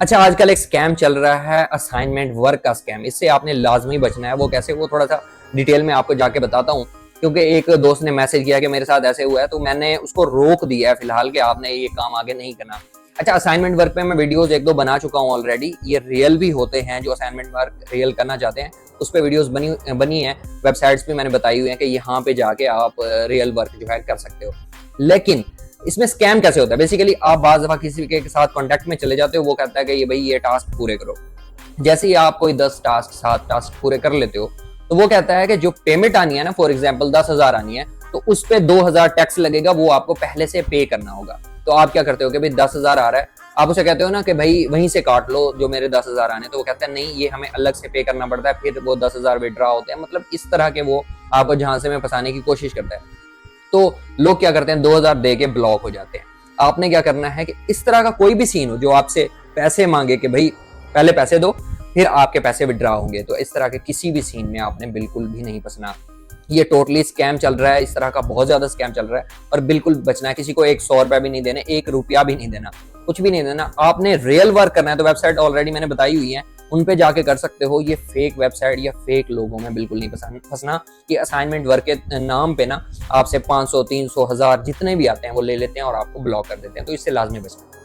अच्छा, आजकल एक स्कैम चल रहा है असाइनमेंट वर्क का स्कैम। इससे आपने लाजमी बचना है। वो कैसे, वो थोड़ा सा डिटेल में आपको जाके बताता हूँ। क्योंकि एक दोस्त ने मैसेज किया कि मेरे साथ ऐसे हुआ है, तो मैंने उसको रोक दिया है फिलहाल कि आपने ये काम आगे नहीं करना। अच्छा, असाइनमेंट वर्क पे मैं वीडियोस एक दो बना चुका हूँ ऑलरेडी। ये रियल भी होते हैं, जो असाइनमेंट वर्क रियल करना चाहते हैं उस पर वीडियोस बनी है। वेबसाइट्स पे मैंने बताई हुई है कि यहाँ पे जाके आप रियल वर्क जो है कर सकते हो। लेकिन इसमें स्कैम कैसे होता है? बेसिकली आप बाज दफा किसी के साथ कॉन्टेक्ट में चले जाते हो, वो कहता है कि ये भाई ये टास्क पूरे करो। जैसे ही आप कोई 10 टास्क 7 टास्क पूरे कर लेते हो, तो वो कहता है कि जो पेमेंट आनी है ना, फॉर एग्जाम्पल 10,000 आनी है, तो उस पर 2,000 टैक्स लगेगा, वो आपको पहले से पे करना होगा। तो आप क्या करते हो कि भाई 10,000 आ रहा है, आप उसे कहते हो ना कि भाई वहीं से काट लो जो मेरे 10,000 आने। तो वो कहता है नहीं, ये हमें अलग से पे करना पड़ता है, फिर वो 10,000 विड्रॉ होते हैं। मतलब इस तरह के वो आपको झांसे में फंसाने की कोशिश करता है। तो लोग क्या करते हैं, 2,000 दे के ब्लॉक हो जाते हैं। आपने क्या करना है कि इस तरह का कोई भी सीन हो जो आपसे पैसे मांगे कि भाई पहले पैसे दो फिर आपके पैसे विड्रॉ होंगे, तो इस तरह के किसी भी सीन में आपने बिल्कुल भी नहीं फंसना। ये टोटली स्कैम चल रहा है, इस तरह का बहुत ज्यादा स्कैम चल रहा है, और बिल्कुल बचना है। किसी को 100 रुपया भी नहीं देने, 1 रुपया भी नहीं देना, कुछ भी नहीं देना। आपने रियल वर्क करना है तो वेबसाइट ऑलरेडी मैंने बताई हुई है, उन पे जाके कर सकते हो। ये फेक वेबसाइट या फेक लोगों में बिल्कुल नहीं फंसना। ये असाइनमेंट वर्क के नाम पे ना आपसे 500 300 1000 जितने भी आते हैं वो ले लेते हैं और आपको ब्लॉक कर देते हैं। तो इससे लाजमी बचना।